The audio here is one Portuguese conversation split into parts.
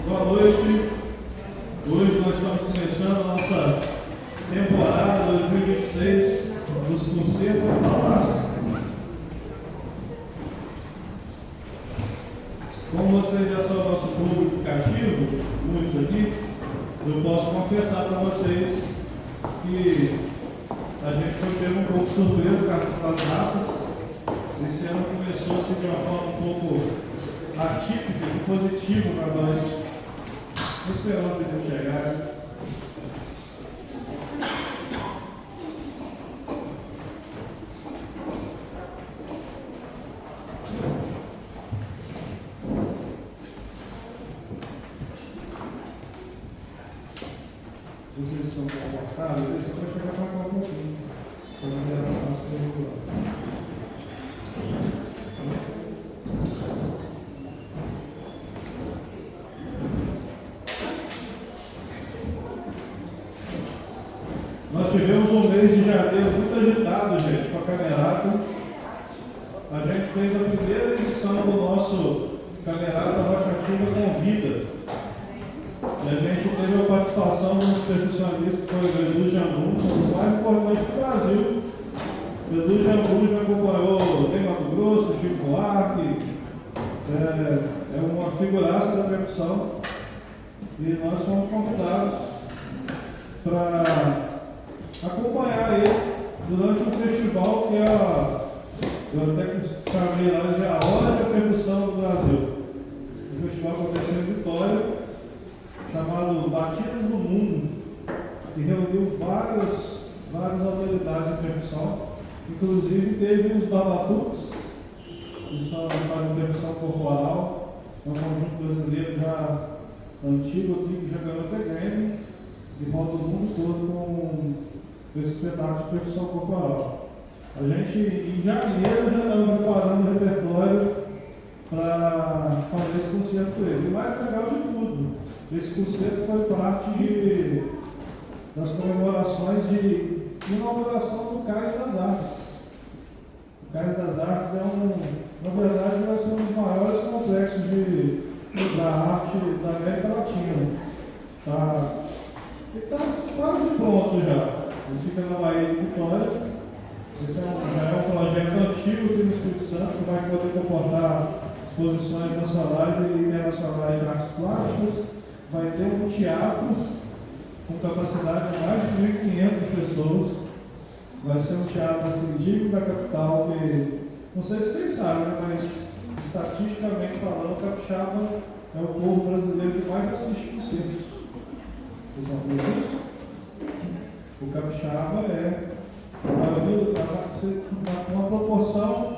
Boa noite. Hoje nós estamos começando a nossa temporada 2026 dos Concertos do Palácio. Como vocês já são nosso público cativo, muitos aqui, eu posso confessar para vocês que a gente foi pego um pouco surpresa com as datas. Esse ano começou assim, de uma forma um pouco atípica e positiva para nós. Vamos esperar o tempo chegar. Vocês estão confortáveis? Você pode chegar para cá um pouquinho. Para não gerar espaço para regular. Nós tivemos um mês de janeiro muito agitado, gente, com a Camerata. A gente fez a primeira edição do nosso Camerata Rocha Ativa Convida. E a gente teve a participação de um percussionista que foi o Edu Jambu, um dos mais importantes do Brasil. O Edu Jambu já acompanhou Ney Mato Grosso, Chico Buarque, é uma figuraça da percussão. E nós fomos convidados para acompanhar ele durante um festival que eu até chamei lá de A Hora de Percussão do Brasil. O festival aconteceu em Vitória, chamado Batidas do Mundo, que reuniu várias autoridades em percussão. Inclusive teve os Babatuques, que fazem percussão corporal, é um conjunto brasileiro já antigo aqui, que já ganhou até Grêmio, e roda o mundo todo com esse espetáculo de percussão corporal. A gente, em janeiro, já estava preparando o repertório para fazer esse concerto com eles. E mais legal de tudo, esse concerto foi parte das comemorações de inauguração do Cais das Artes. O Cais das Artes na verdade, vai ser um dos maiores complexos da arte da América Latina. Ele está quase pronto já. Ele fica na Bahia de Vitória. Esse já é um projeto antigo aqui no Espírito Santo, que vai poder comportar exposições nacionais e internacionais de artes plásticas. Vai ter um teatro com capacidade de mais de 1.500 pessoas. Vai ser um teatro assim, digno da capital, que não sei se vocês sabem, né, mas estatisticamente falando, o capixaba é o povo brasileiro que mais assiste concertos. Vocês sabem disso? O capixaba uma proporção.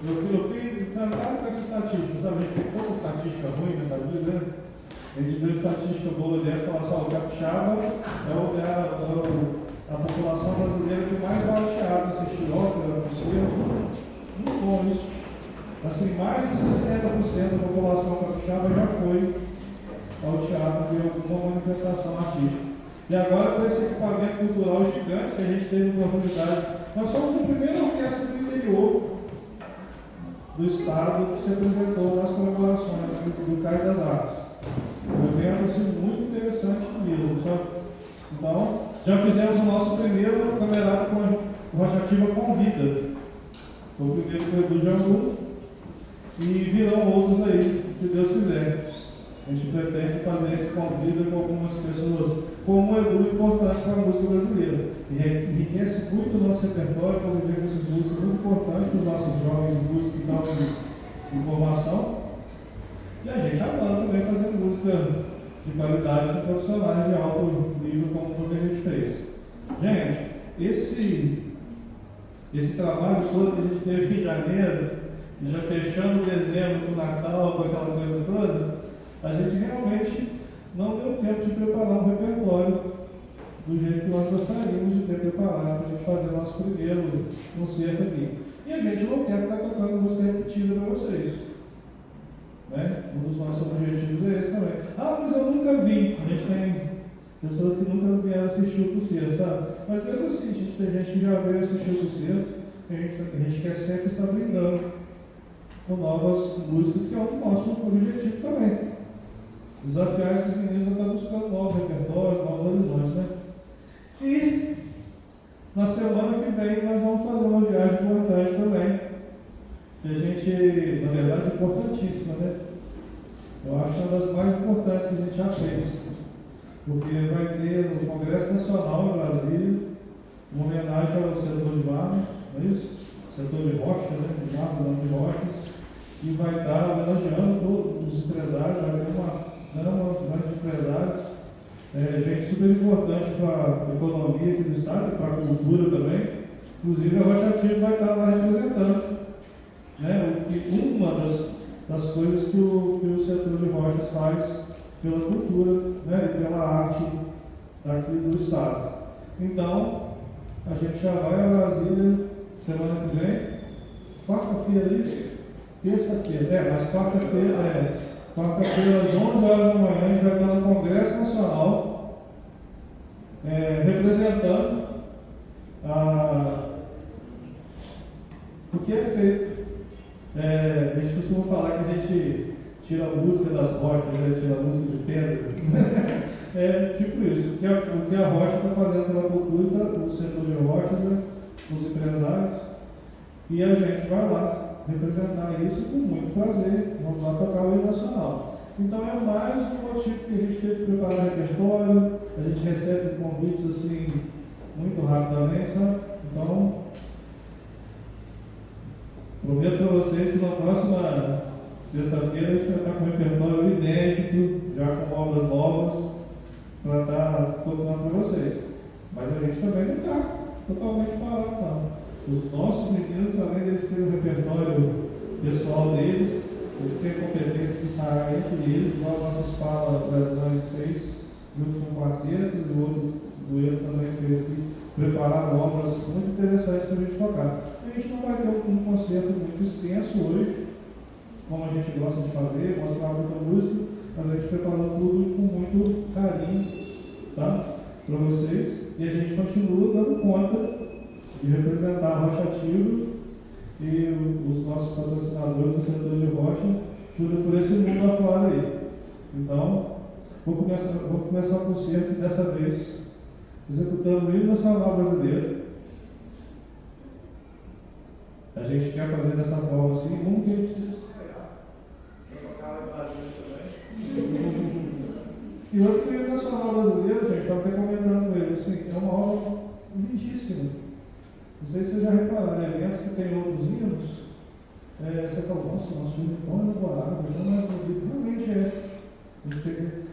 Eu fui encantado com essa estatística, sabe? A gente tem tanta estatística ruim nessa vida, né? A gente deu estatística boa dessa, falar só, o capixaba a população brasileira que mais vai ao teatro, assistir ópera, concerto. Muito bom isso. Assim, mais de 60% da população capixaba já foi ao teatro ver alguma manifestação artística. E agora, com esse equipamento cultural gigante que a gente teve a oportunidade, nós somos a primeira orquestra do interior do estado que se apresentou nas comemorações do Cais das Artes. Um evento assim, muito interessante mesmo, sabe? Então, já fizemos o nosso primeiro Camerata com Rocha Ativa Convida. Foi o primeiro com o Edu Jambu e virão outros aí, se Deus quiser. A gente pretende fazer esse convida com algumas pessoas como o Edu, importante para a música brasileira. E enriquece muito o nosso repertório, conviver com esses músicos muito importantes para os nossos jovens músicos que estão em formação. E a gente adora também fazer música de qualidade com profissionais de alto nível, como foi que a gente fez. Gente, esse trabalho todo que a gente teve em janeiro, e já fechando dezembro com o Natal, com aquela coisa toda, a gente realmente não deu tempo de preparar um repertório do jeito que nós gostaríamos de ter preparado para a gente fazer nosso primeiro concerto aqui. E a gente não quer ficar tocando música repetida para vocês. Né? Um dos nossos objetivos é esse também. Ah, mas eu nunca vi. A gente tem pessoas que nunca vieram assistir o concerto, sabe? Mas mesmo assim, a gente tem gente que já veio assistir o concerto, a gente quer sempre estar brindando com novas músicas, que é o nosso objetivo também. desafiar esses meninos a estar buscando novos repertórios, novos horizontes, né? E na semana que vem nós vamos fazer uma viagem importante também, que a gente, na verdade, importantíssima, né? Eu acho uma das mais importantes que a gente já fez, porque vai ter no Congresso Nacional em Brasília uma homenagem ao setor de mármore, não é isso? Setor de rochas, né? De mármore, não de rochas, e vai estar homenageando todos os empresários, vai ter uma gama de empresários, gente super importante para a economia aqui do estado e para a cultura também. Inclusive a Rocha Ativo vai estar lá representando, né? Uma das coisas que o setor de rochas faz pela cultura, né? E pela arte aqui do estado. Então, a gente já vai a Brasília semana que vem, quarta-feira isso, terça-feira, mas quarta-feira, às 11 horas da manhã, a gente vai estar no Congresso Nacional, representando o que é feito. A gente costuma falar que a gente tira a música das rochas, né? Tira a música de pedra. É tipo isso, o que a rocha está fazendo pela cultura, o setor de rochas, né? Os empresários, e a gente vai lá representar isso com muito prazer. Vamos lá tocar o hino nacional. Então é mais um motivo que a gente teve que preparar repertório. A gente recebe convites assim muito rapidamente, sabe? Então prometo para vocês que na próxima sexta-feira a gente vai estar com um repertório inédito, já com obras novas, para estar tocando para vocês. Mas a gente também não está totalmente parado, não. Os nossos meninos, além deles terem o repertório pessoal deles, eles têm a competência de ensaiar entre eles, igual a nossa escola brasileira fez, junto com o quarteto, e o outro dueto também fez aqui, prepararam obras muito interessantes para a gente tocar. A gente não vai ter um concerto muito extenso hoje, como a gente gosta de fazer, mostrar muita música, mas a gente preparou tudo com muito carinho, tá? Para vocês, e a gente continua dando conta de representar a Rocha Ativa e os nossos patrocinadores do setor de rocha, tudo por esse mundo afora aí. Então, vou começar o concerto dessa vez, executando o hino nacional brasileiro. A gente quer fazer dessa forma assim, como que a gente precisa estrear. Para tocar lá em Brasília também. E outro hino nacional brasileiro, gente, estava até comentando com ele, assim, é uma obra lindíssima. Não sei se vocês já repararam, eventos que tem outros hinos, você fala, nossa, nosso hino é tão elaborado, tão mais bonito, realmente é.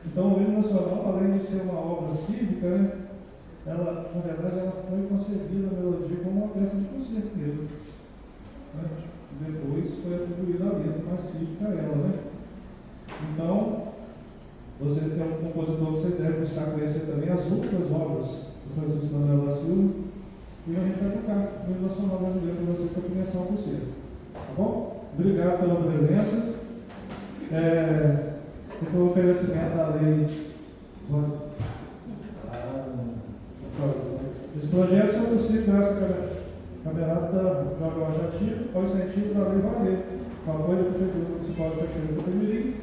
Então o hino nacional, além de ser uma obra cívica, né, ela, na verdade, ela foi concebida, a melodia, como uma peça de concerto mesmo. Né? Depois foi atribuída a letra mais cívica a ela, né? Então, você tem um compositor que você deve buscar conhecer também as outras obras do Francisco Manuel da Silva, e a gente vai tocar o hino nacional brasileiro para você para começar o concerto. Tá bom? Obrigado pela presença. Esse foi o oferecimento da lei. Esse projeto só é possível graças à caminhada da Jovem Rocha Ativa, ao incentivo da Lei Valer, com apoio da Prefeitura Municipal de Cachoeira do Itapemirim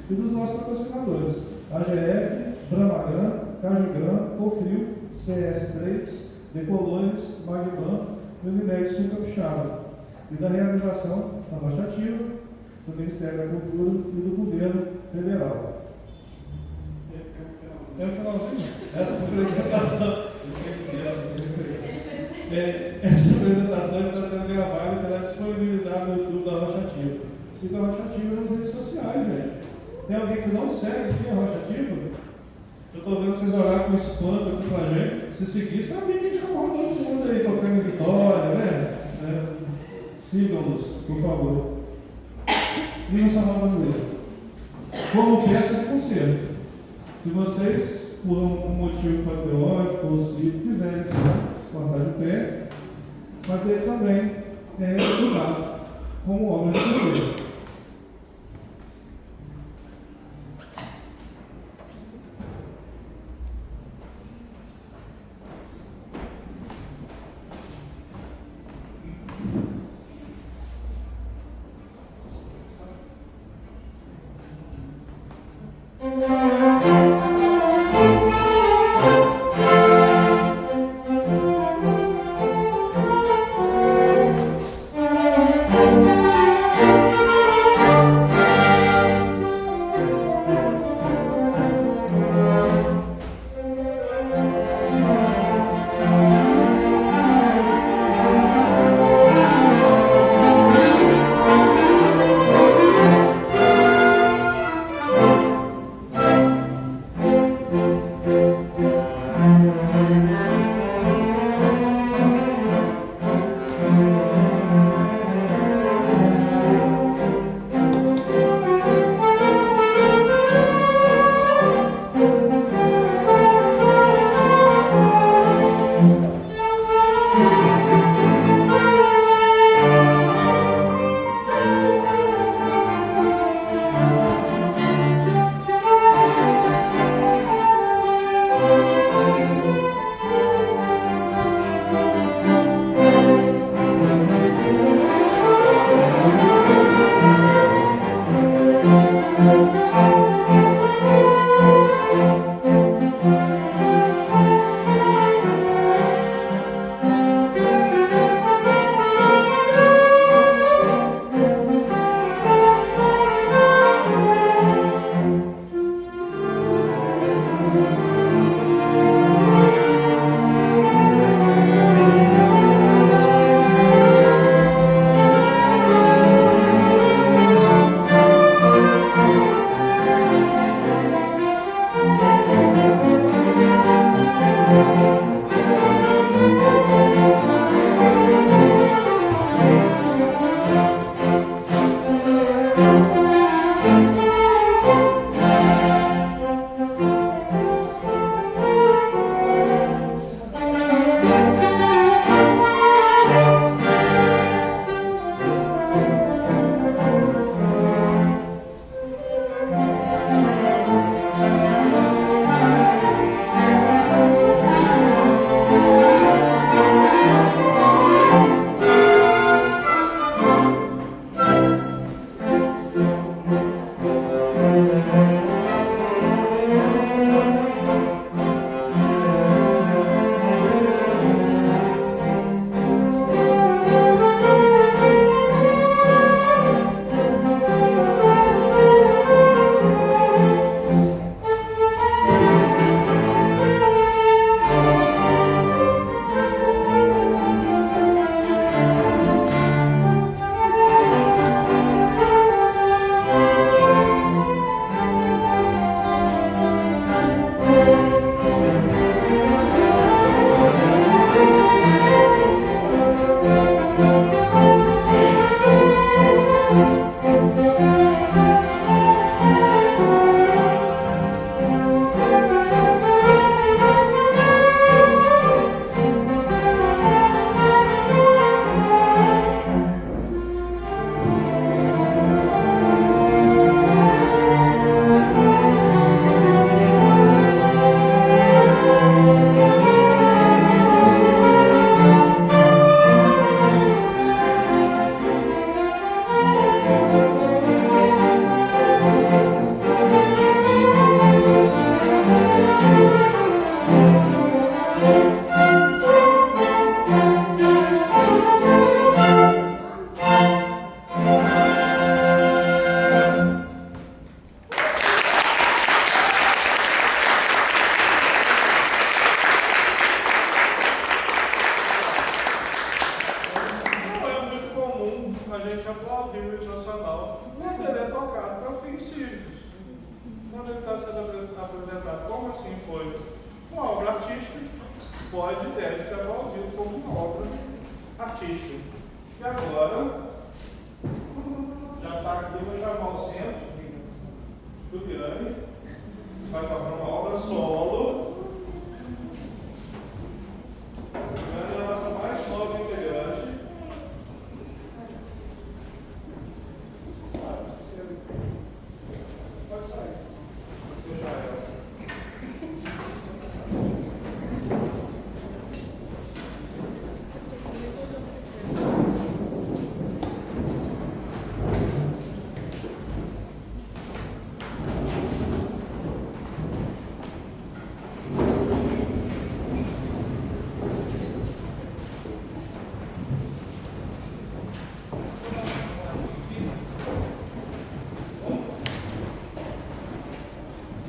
e dos nossos patrocinadores, AGF, Bramagan, Cajugran, Cofrio, CS3, Decolores, Magban e Unimed Sul Capixaba, e da realização da Rocha Ativa, do Ministério da Cultura e do Governo Federal. Tem um finalzinho? Essa apresentação está sendo gravada e será disponibilizada no YouTube da Rocha Ativa. Siga a Rocha Ativa nas redes sociais, gente. Tem alguém que não segue aqui a Rocha Ativa? Eu estou vendo vocês olharem com espanto aqui para a gente. Se seguir, sabe que a gente fica rodando todo mundo aí, tocando vitória, né? Sigam-nos, por favor. Hino Nacional Brasileiro. Como peça de concerto. Se vocês, por um motivo patriótico ou cívico, quiserem se cortar de pé, mas ele também é estudado como obra de concerto.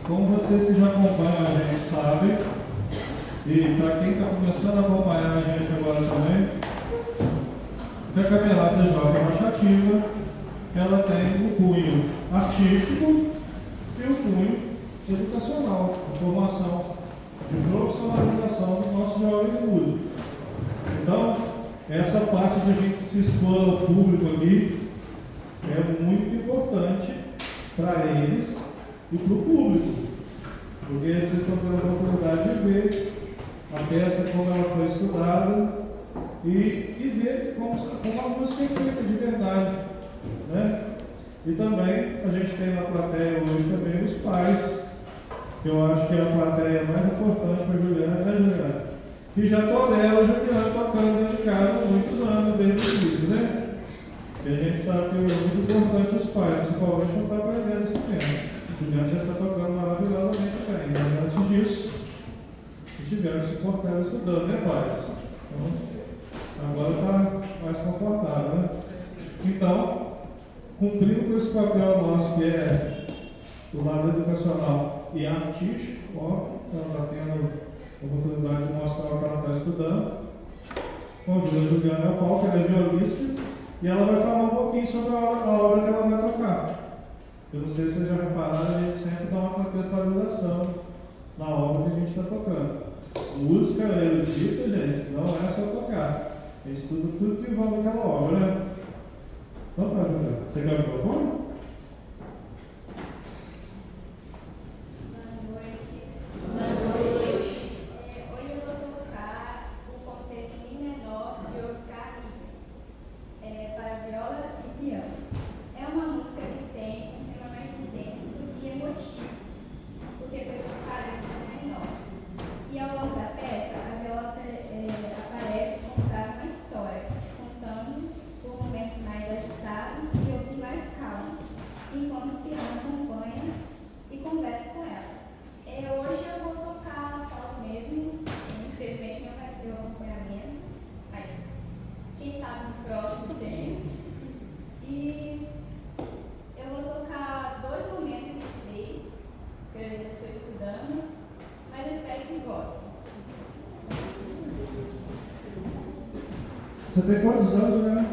Como vocês que já acompanham a gente sabem, e para quem está começando a acompanhar a gente agora também, que a caminhada jovem marchativa, ela tem o cunho artístico e o cunho educacional, de formação, de profissionalização do nosso jovem músico. Então, essa parte de a gente se expor ao público aqui é muito importante para eles e para o público, porque vocês estão tendo a oportunidade de ver a peça, como ela foi estudada e ver como a música é feita de verdade, né? E também a gente tem na plateia hoje também os pais, que eu acho que é a plateia mais importante para a Juliana, né, Juliana? Que já tolera a Juliana tocando dentro de casa há muitos anos, desde o início, né? E a gente sabe que é muito importante os pais, principalmente quando está aprendendo esse tempo. Juliana já está tocando maravilhosamente bem, mas antes disso, estiveram suportando estudando, né, pais? Então, agora está mais confortável, né? Então, cumprindo com esse papel nosso que é do lado educacional e artístico, ó, ela está tendo a oportunidade de mostrar o que ela está estudando. Convido a Juliana ao palco, ela é violista, e ela vai falar um pouquinho sobre a obra que ela vai tocar. Eu não sei se vocês já repararam, a gente sempre dá uma contextualização na obra que a gente está tocando. Música erudita, gente, não é só tocar. A gente estuda tudo que envolve aquela obra, né? Então tá, Juliana. Você quer o microfone? Boa noite. Hoje eu vou tocar o concerto em Mi menor de Oscar Haydn, para viola e piano. É uma música que tem um tema mais intenso e emotivo, porque foi tocada em Mi menor. E ao longo da peça, a viola aparece contar uma história, contando por momentos mais agitados e outros mais calmos, enquanto o piano acompanha e conversa com ela. Hoje eu vou tocar solo mesmo, infelizmente não vai ter o acompanhamento, mas quem sabe no próximo tem. E eu vou tocar 2 momentos de 3, que eu ainda estou estudando, mas eu espero que gostem. Você tem quantos anos, né?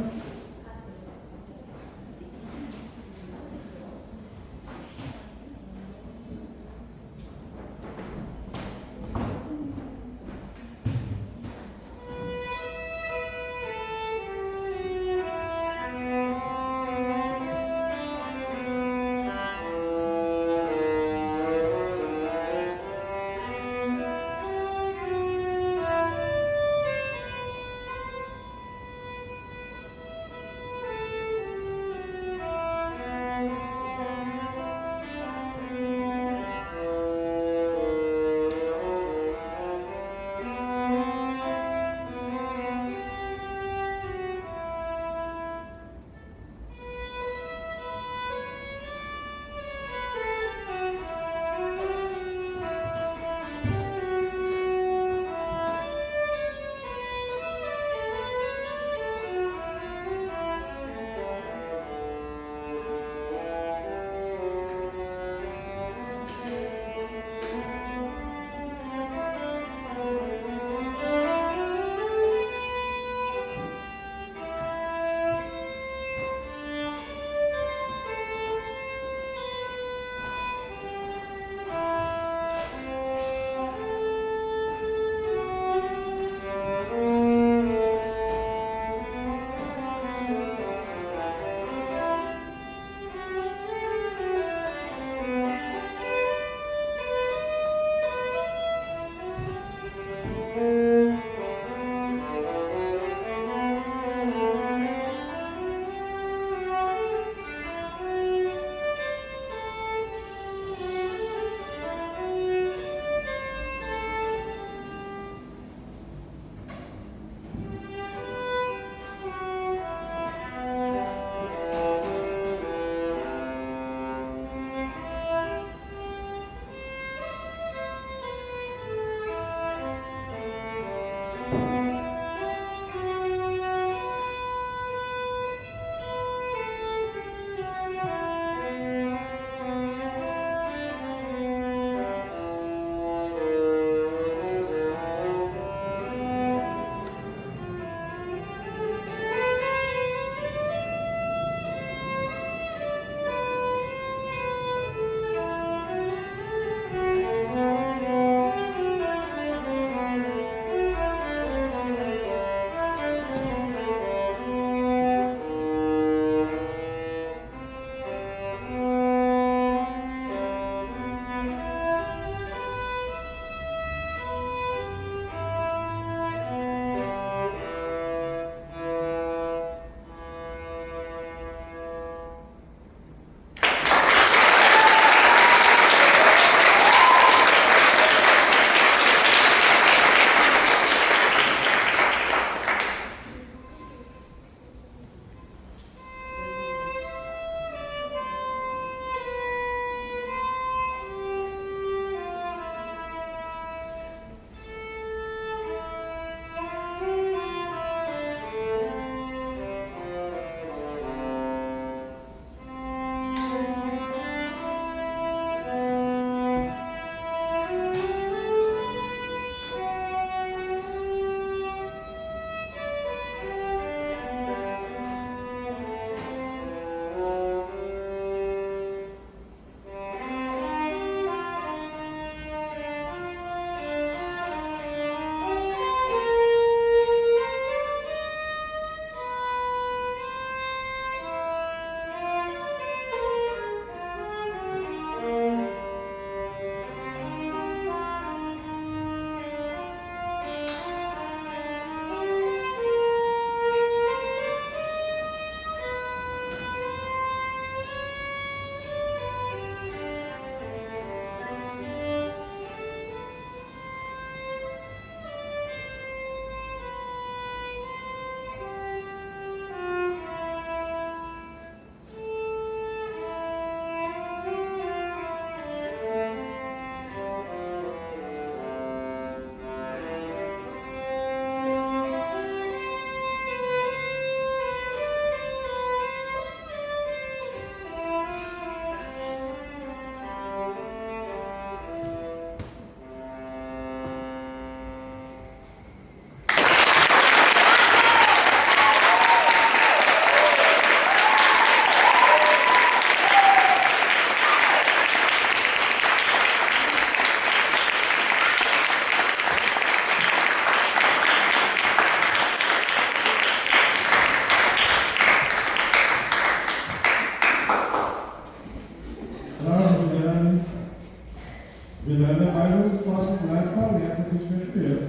ainda mais os nossos grandes talentos aqui de Cachoeira.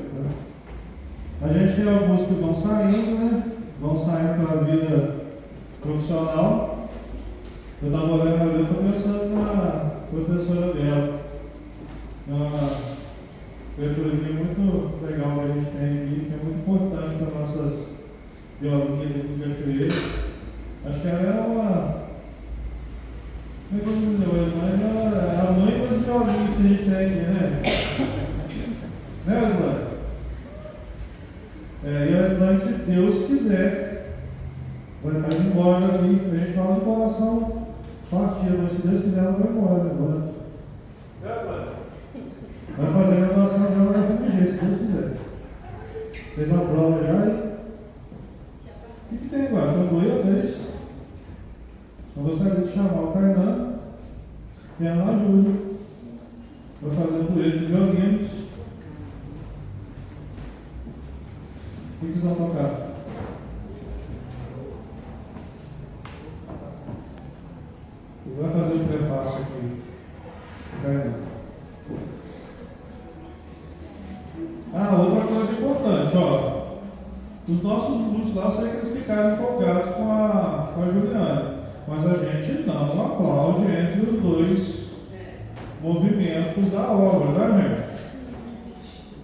Tá? A gente tem alguns que vão saindo, né? Vão saindo para a vida profissional. Eu estava olhando ali, eu estou pensando na professora dela. Uma diretoria muito legal que a gente tem aqui, que é muito importante para nossas violinhas aqui de Cachoeira. Acho que ela é uma. Como é que eu vou dizer hoje? Mas ela é a mãe das violinhas que a gente tem aqui, né? Né, Wesley? E a Wesley, se Deus quiser, vai estar indo embora daqui. A gente fala de coração partido, mas se Deus quiser, ela vai embora agora. Vai fazer a graduação dela na FMG, se Deus quiser. Fez a prova já? O que tem agora? Estão dois ou três? Eu gostaria de chamar o Kainan e a Ana Júlia para fazer o dueto de violinos. O que vocês vão tocar? Ele vai fazer o prefácio aqui. Kainan. Outra coisa importante, ó. Os nossos grupos lá, eu sei que eles ficaram empolgados com a Juliana, mas a gente não aplaude entre os dois movimentos da obra, né, gente?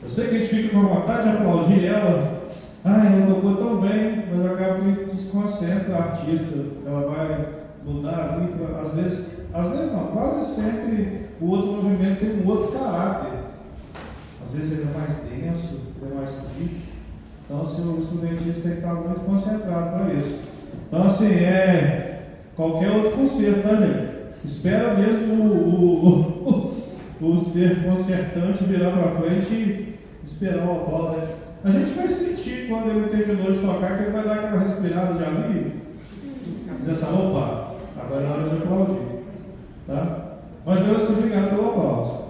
Eu sei que a gente fica com vontade de aplaudir ela. Ela tocou tão bem, mas acaba que desconcentra a artista. Ela vai mudar ali, às vezes não, quase sempre o outro movimento tem um outro caráter. Às vezes ele é mais denso, ele é mais triste. Então, assim, o instrumentista tem que estar muito concentrado para isso. Então, assim, qualquer outro concerto, tá, gente? Espera mesmo o ser concertante virar para frente e esperar o aplauso. Né? A gente vai sentir quando ele terminou de tocar que ele vai dar aquela respirada de alívio. Dizer assim, opa, agora é hora de aplaudir. Tá? Mas, mesmo assim, obrigado pelo aplauso.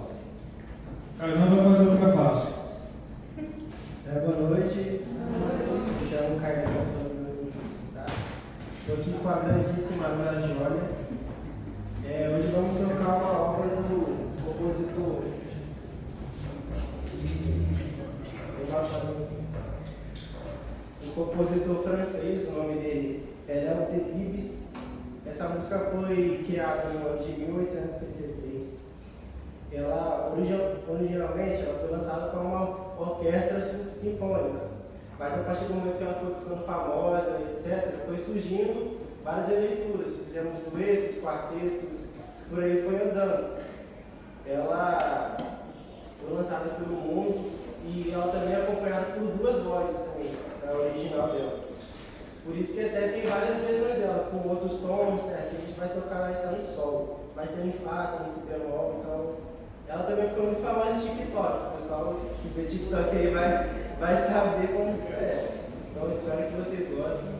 Kainan vai fazer o prefácio. Boa noite. Me chamo Kainan, sou do Universidade. Estou aqui com a grandíssima Ana Júlia. Hoje vamos tocar uma obra do compositor. O compositor francês, o nome dele é Léo Tebibes. Essa música foi criada no ano de 1863. Ela, originalmente, ela foi lançada para uma orquestra sinfônica, mas a partir do momento que ela foi ficando famosa, etc., foi surgindo várias releituras. Fizemos duetos, quartetos, por aí foi andando. Ela foi lançada pelo mundo e ela também é acompanhada por duas vozes também, da original dela. Por isso que até tem várias versões dela, com outros tons, né, que a gente vai tocar lá então no sol, vai ter em Fá, tem em Si bemol, então. Ela também foi muito famosa no TikTok. O pessoal que vê TikTok aí vai saber como isso é. Então espero que vocês gostem.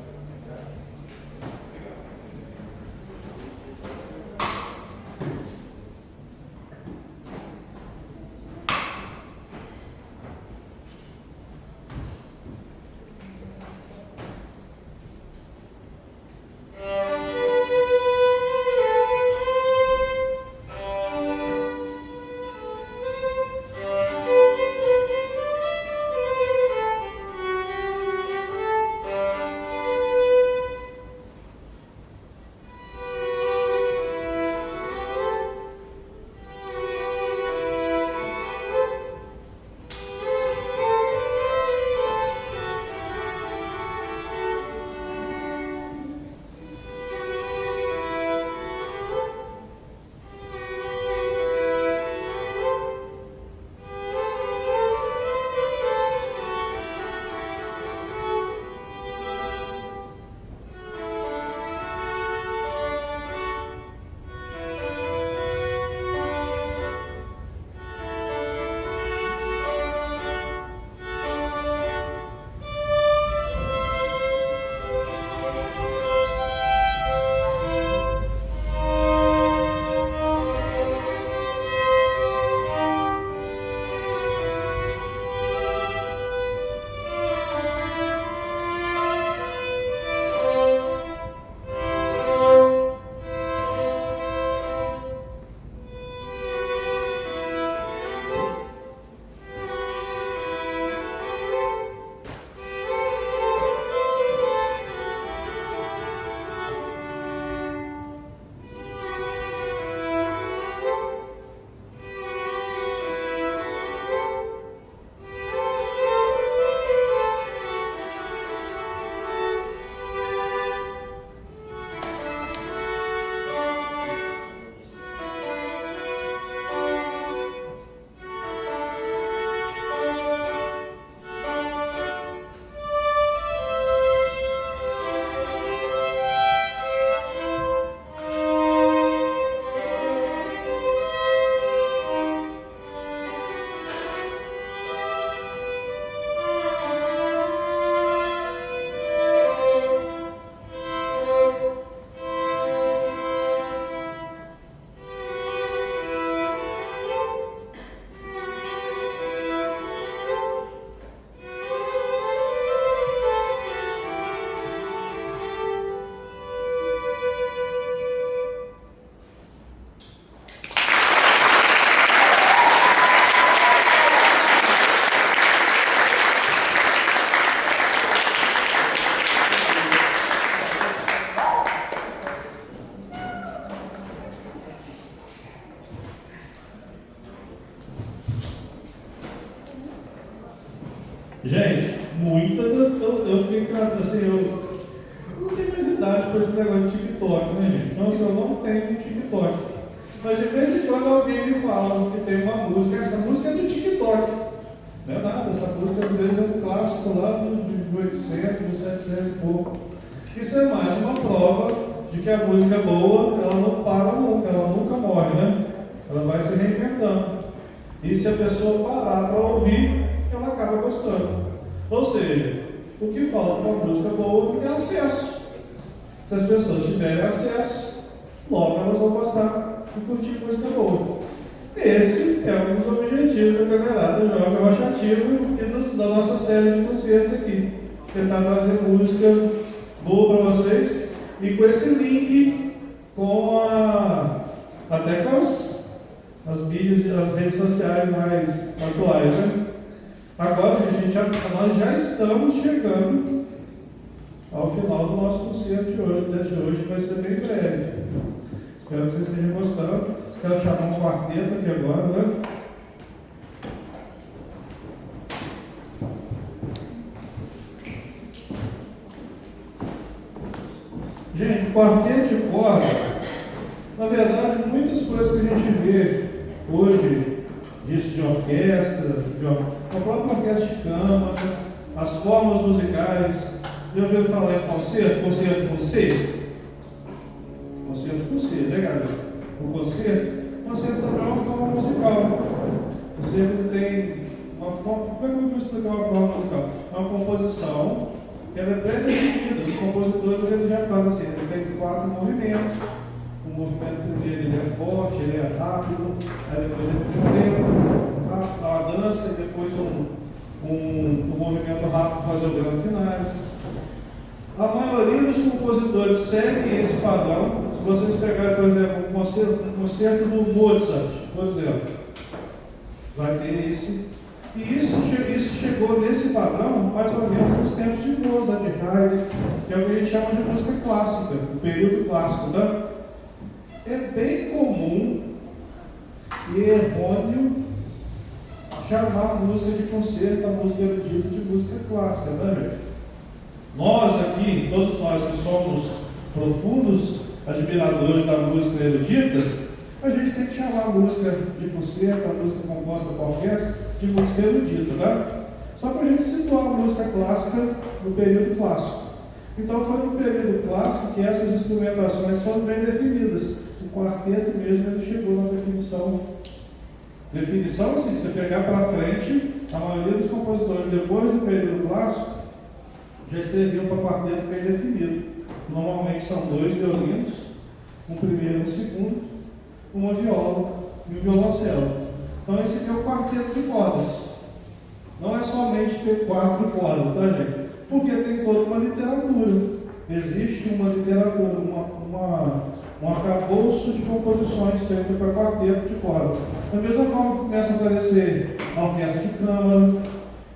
Gente, muitas das. Eu fiquei assim, eu não tenho mais idade para esse negócio de TikTok, né, gente? Então, assim, eu não tenho TikTok. Mas de vez em quando alguém me fala que tem uma música, essa música é do TikTok. Não é nada, essa música às vezes é um clássico lá de 1800, 1700 e pouco. Isso é mais uma prova de que a música é boa, ela não para nunca, ela nunca morre, né? Ela vai se reinventando. E se a pessoa parar para ouvir, ela acaba gostando. Ou seja, o que falta para uma música boa é acesso. Se as pessoas tiverem acesso, logo elas vão gostar e curtir música boa. Esse é um dos objetivos da Camerata Jovem Rochativo e da nossa série de concertos aqui. Tentar trazer música boa para vocês e com esse link com até com as mídias, as redes sociais mais atuais, né? Agora, gente, nós já estamos chegando ao final do nosso concerto de hoje, que vai ser bem breve. Espero que vocês estejam gostando. Quero chamar um quarteto aqui agora, né? Gente, o quarteto de corda, na verdade, muitas coisas que a gente vê hoje, disso de orquestra, a própria orquestra de câmara, as formas musicais. Já ouviram falar em concerto? Concerto com C? Concerto com C, né, galera? O concerto também é uma forma musical. O concerto tem uma forma. Como é que eu vou explicar uma forma musical? É uma composição que ela é pré-definida. Os compositores eles já fazem assim: ele tem 4 movimentos. O movimento primeiro ele é forte, ele é rápido, aí depois ele tem lento, a dança, e depois um movimento rápido fazer o grande final. A maioria dos compositores seguem esse padrão. Se vocês pegarem, por exemplo, um concerto do Mozart, por exemplo, vai ter esse. E isso chegou nesse padrão mais ou menos nos tempos de Mozart, de Haydn, que é o que a gente chama de música clássica, o período clássico, né? É bem comum e errôneo chamar a música de concerto, a música erudita, de música clássica, né, gente? Nós aqui, todos nós que somos profundos admiradores da música erudita, a gente tem que chamar a música de concerto, a música composta por orquestra, de música erudita, tá? Só para a gente situar a música clássica no período clássico. Então foi no período clássico que essas instrumentações foram bem definidas. O quarteto mesmo ele chegou na definição. Definição assim, se você pegar para frente, a maioria dos compositores depois do período clássico já escreviam para quarteto bem definido. Normalmente são 2 violinos, um primeiro e um segundo, uma viola e um violoncelo. Então esse aqui é o quarteto de cordas. Não é somente ter 4 cordas, tá, gente? Porque tem toda uma literatura. Existe uma literatura, um arcabouço de composições feito para quarteto de cordas. Da mesma forma que começa a aparecer a orquestra de câmara,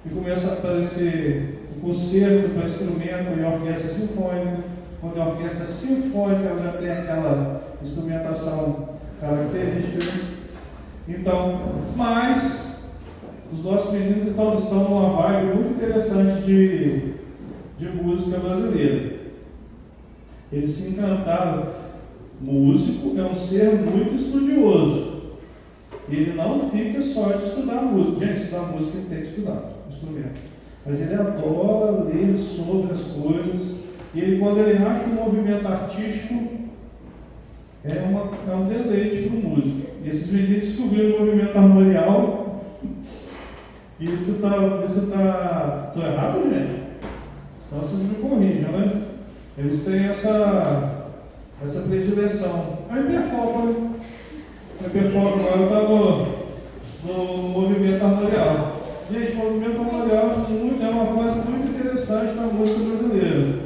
e começa a aparecer o concerto para instrumento e a orquestra sinfônica. Quando a orquestra sinfônica ela já tem aquela instrumentação característica. Então, mas os nossos meninos estão numa vibe muito interessante de música brasileira. Eles se encantaram. Músico é um ser muito estudioso. Ele não fica só de estudar música. Gente, estudar música ele tem que estudar instrumento. Mas ele adora ler sobre as coisas. E ele, quando ele acha um movimento artístico, é um deleite para o músico. E esses meninos descobriram o movimento harmonial. Isso está. Estou errado, gente? Senão vocês me corrijam, né? Eles têm essa predileção. A hiperfoco, agora está no movimento armorial. Gente, o movimento armorial é uma fase muito interessante na música brasileira.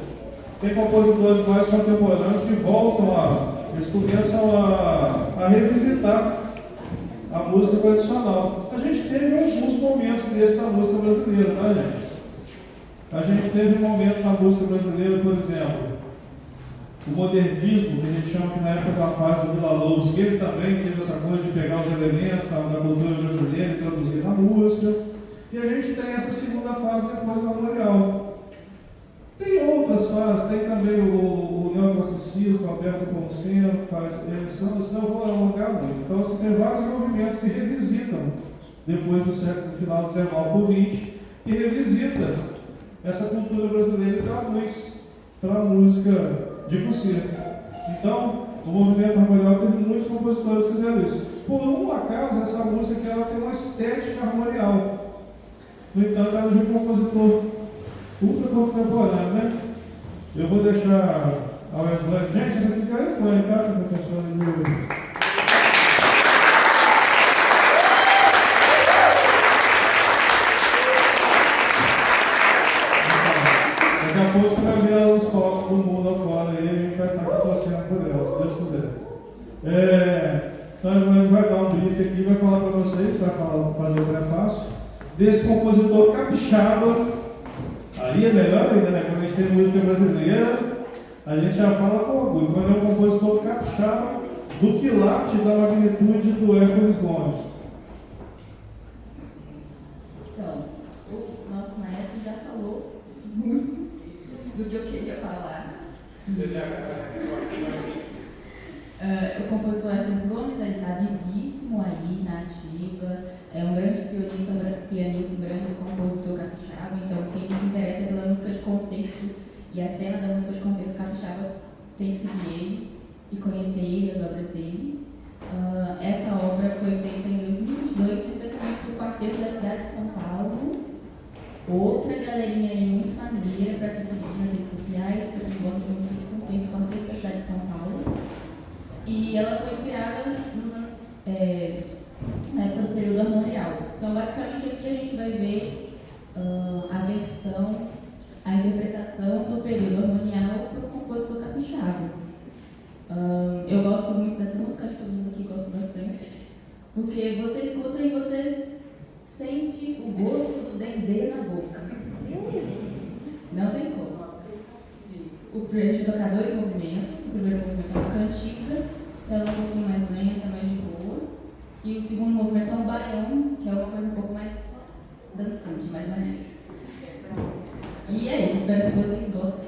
Tem compositores mais contemporâneos que eles começam a revisitar a música tradicional. A gente teve alguns momentos desses na música brasileira, tá, gente? A gente teve um momento na música brasileira, por exemplo, o modernismo, que a gente chama que na época da fase do Villa-Lobos, ele também teve essa coisa de pegar os elementos da cultura brasileira e traduzir na música. E a gente tem essa segunda fase depois do armorial. Tem outras fases, tem também o neoclassicismo, Alberto Ponceno, que faz eleição, senão eu vou alongar muito. Então, você tem vários movimentos que revisitam, depois do final do XIX por XX, que revisita essa cultura brasileira e traduz para a música de concerto. Então, o movimento armorial teve muitos compositores que fizeram isso. Por um acaso, essa música aqui, ela tem uma estética armorial. No entanto, ela é de um compositor ultra contemporâneo, né? Eu vou deixar a Wesley. Gente, essa aqui é a Wesley, tá? Que é professora de... Daqui a pouco você vai ver ela nos palcos do mundo afora e a gente vai estar aqui torcendo por ela, se Deus quiser. Então a Wesley vai dar um brief aqui, vai falar para vocês, vai fazer o prefácio desse compositor capixaba. Aí é melhor ainda, né? Quando a gente tem música brasileira, a gente já fala com orgulho. Quando é um compositor capixaba, do quilate da magnitude do Hércules Gomes. Então, o nosso maestro já falou muito do que eu queria falar. O compositor Hércules Gomes, ele está vivíssimo aí na ativa. É um grande pianista, um grande compositor capixaba. Então, quem se interessa pela música de concerto e a cena da música de concerto capixaba tem que seguir ele e conhecer ele, as obras dele. Essa obra foi feita em 2022, especialmente para o Quarteto da cidade de São Paulo. Outra galerinha aí muito maneira para se seguir nas redes sociais, para quem gosta de música de concerto, Quarteto da cidade de São Paulo. E ela foi inspirada nos anos, na época do período armorial. Então, basicamente, aqui a gente vai ver a versão, a interpretação do período armorial para o compositor capixaba. Eu gosto muito dessa música, acho que todo mundo aqui gosta bastante, porque você escuta e você sente o gosto do dendê na boca. Não tem como. A gente vai tocar dois movimentos. O primeiro movimento é uma cantiga, ela é um pouquinho mais lenta, mais de boa. E o segundo movimento é um baião, que é uma coisa um pouco mais dançante, mais maneira. E é isso, espero que vocês gostem.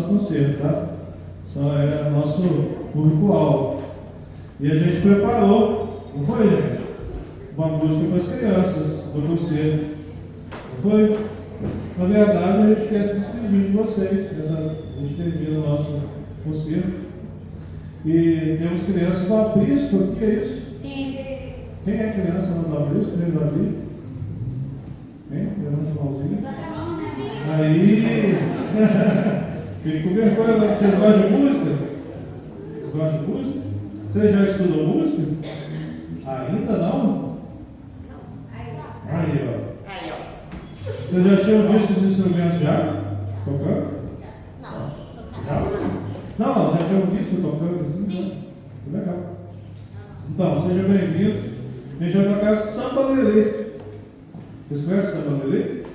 nosso concerto, tá? É nosso público-alvo. E a gente preparou, não foi, gente? Uma música para as crianças, do concerto. Não foi? Na verdade, a gente quer se despedir de vocês. A gente termina o nosso concerto. E temos crianças do aprisco aqui, é isso? Sim. Quem é criança do aprisco? Vem do aprisco? Quem? Levanta a mãozinha. Aí! Fico com vergonha, né? Vocês gostam de música? Vocês gostam de música? Você já estudou música? Ainda não? Aí, ó. Vocês já tinham visto esses instrumentos já? Tocando? Já? Não, já tinham visto tocando assim? Sim. Que legal. Então, sejam bem-vindos. A gente vai tocar samba lelê. Vocês conhecem samba lelê?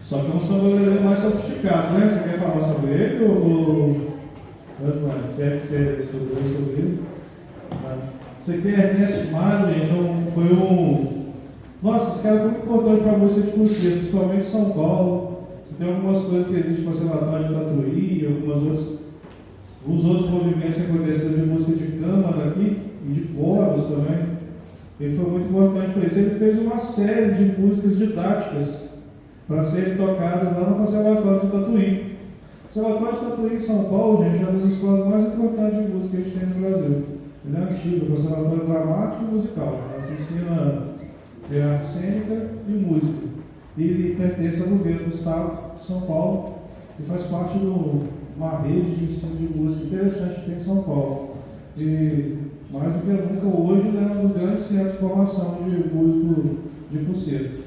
Só que é um samba lelê mais sofisticado, né? Você quer falar sobre ele ou... Se é que você estudou sobre ele? Você aqui é Ernesto Mário, gente, foi um... Nossa, esse cara foi muito importante para a música de concerto, principalmente em São Paulo. Você tem algumas coisas que existem no Conservatório de Tatuí, alguns outros movimentos que aconteceram de música de câmara aqui e de coros também. Ele foi muito importante para isso. Ele fez uma série de músicas didáticas para serem tocadas lá no Conservatório de Tatuí. O Conservatório de Tatuí em São Paulo, gente, é uma das escolas mais importantes de música que a gente tem no Brasil. Ele é antigo, é o Conservatório Dramático e Musical. Ela se ensina arte cênica e música. E ele pertence ao governo do Estado de São Paulo e faz parte de uma rede de ensino de música interessante que tem em São Paulo. E mais do que nunca hoje ele é um grande centro de formação de músico de concerto.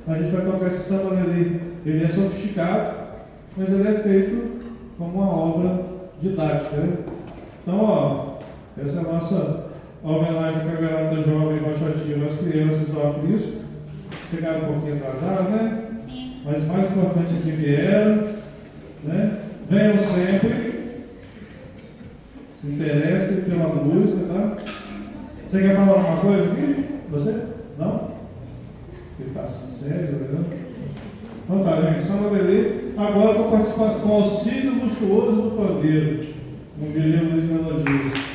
A gente vai tocar esse samba lelê. Ele é sofisticado, mas ele é feito como uma obra didática, né? Então, ó, essa é a nossa homenagem à Camerata Jovem Baixativa às crianças do aprisco. Chegaram um pouquinho atrasados, né? Sim. Mas mais importante é que vieram, né? Venham sempre. Se interessem pela música, tá? Você quer falar alguma coisa aqui? Você? Não? Ele está sério, né? Então tá, gente, samba lelê. Agora com a participação, com o auxílio luxuoso do pandeiro. Como diria Luiz Melodias.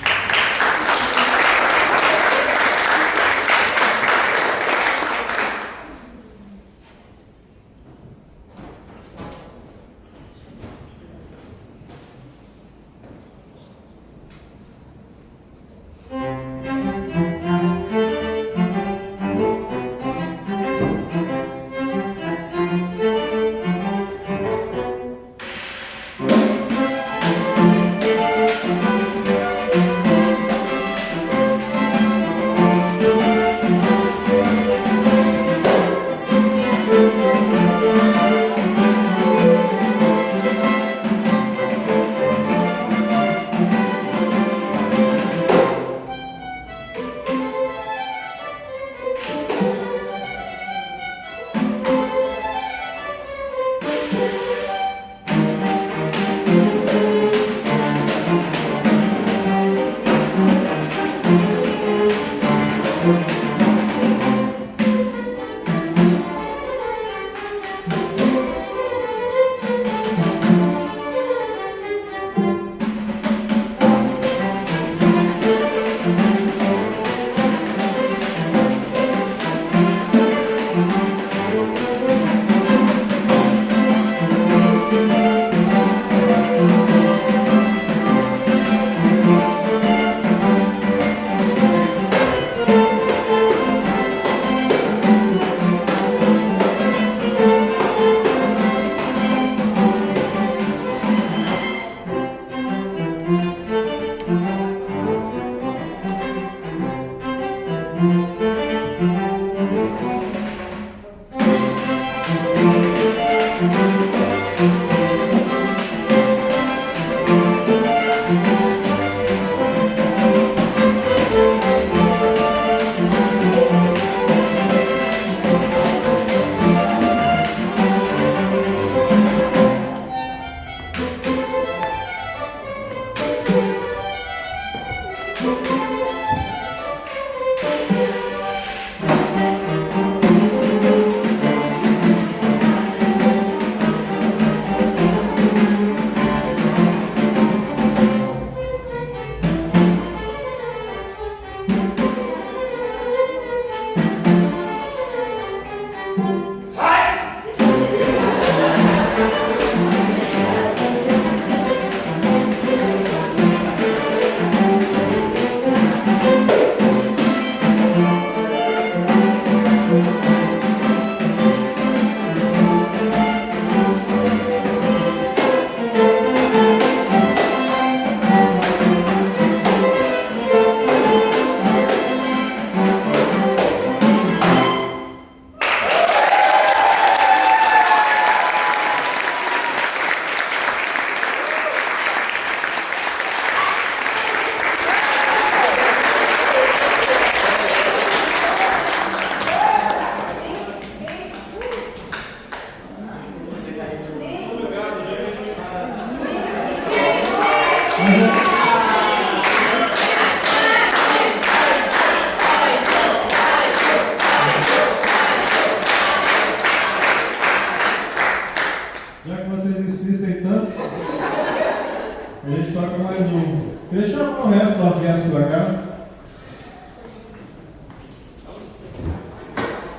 Deixa eu chamar o resto da orquestra para cá.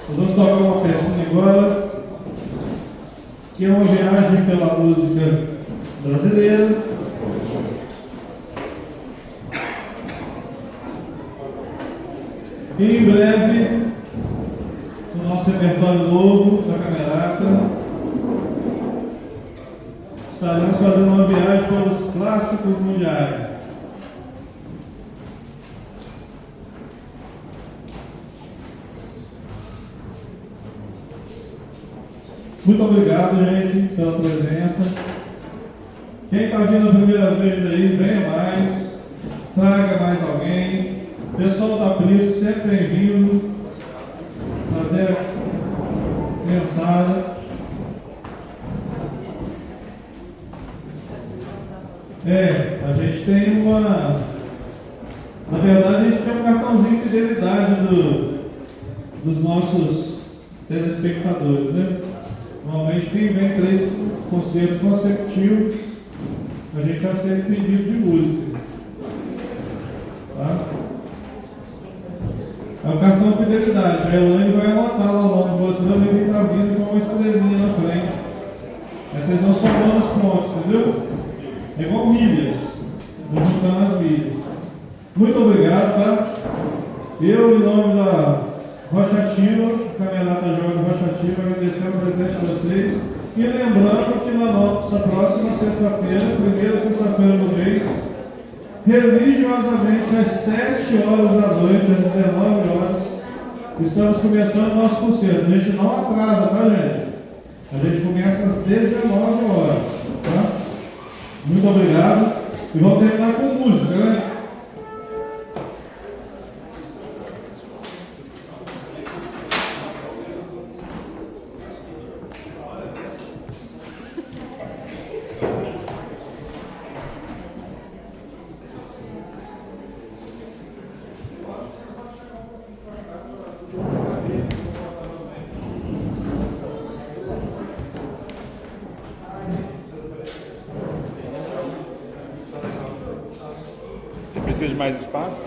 Nós vamos tocar uma pecinha agora, que é uma viagem pela música brasileira. E em breve, o nosso repertório novo da Camerata, estaremos fazendo uma viagem para os clássicos mundiais. Muito obrigado, gente, pela presença. Quem está vindo a primeira vez aí, venha mais, traga mais alguém. O pessoal da Prisco sempre bem-vindo, trazer criançada. A gente tem uma. Na verdade, a gente tem um cartãozinho de fidelidade dos nossos telespectadores, né? Normalmente, quem vem 3 concertos consecutivos, a gente aceita pedido de música. Tá? É o cartão de fidelidade. A Elaine vai anotar lá o nome de vocês, vai ver quem está vindo com uma estrelinha na frente. Aí vocês vão somando os pontos, entendeu? É igual milhas. Vou juntando as milhas. Muito obrigado, tá? Eu, em nome da Rocha Ativa, Camerata Jovem Rocha Ativa, agradecer a presença de vocês. E lembrando que na nossa próxima sexta-feira, primeira sexta-feira do mês, religiosamente às 7 horas da noite, às 19 horas, estamos começando o nosso concerto. A gente não atrasa, tá, gente? A gente começa às 19 horas, tá? Muito obrigado. E vamos terminar com música, né? Você precisa de mais espaço?